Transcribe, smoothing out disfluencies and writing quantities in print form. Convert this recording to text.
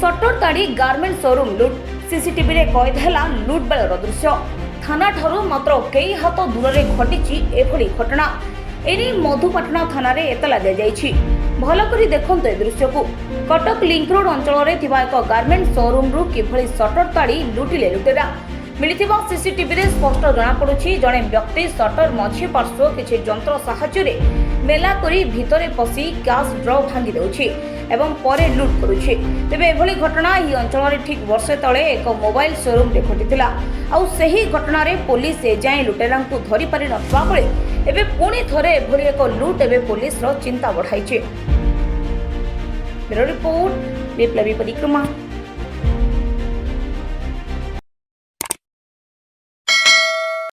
Shutter ताड़ी garment showroom लुट CCTV रे कैद है लुट बेलर दृश्य। थाना ठारू मात्र कई हाथ दूर में घटी एभली घटना। एने मधुपाटना थाना रे एतला दि जाइछि। भल करी देखंतु ए दृश्य को। कटक लिंक रोड अंचल रे थिबा एक गार्मेंट शोरूम रु किभली सटर ताड़ी लुटिले लुटेरा। मिलिथिबा सीसीटीवी रे स्पष्ट जना पड़ुछि जणे व्यक्ति सटर मझी पार्श्व किछि जंत्र सहायता रे मेला करी भितरे पसी गैस ड्रॉ भांगी देउछि एवं परे लुट करुछि। तेबे एभली घटना ई अंचल रे ठीक वर्षे तळे एक मोबाइल शोरूम रे घटिथिला। आउ सेही घटना रे पुलिस ए जाय लुटेरा को धरि पारि नथवा बळे एबे पुणी थरे एभली एक लुट एबे पुलिस रो चिंता बढ़ाइछि। ब्यूरो रिपोर्ट बिप्लबी परिक्रमा।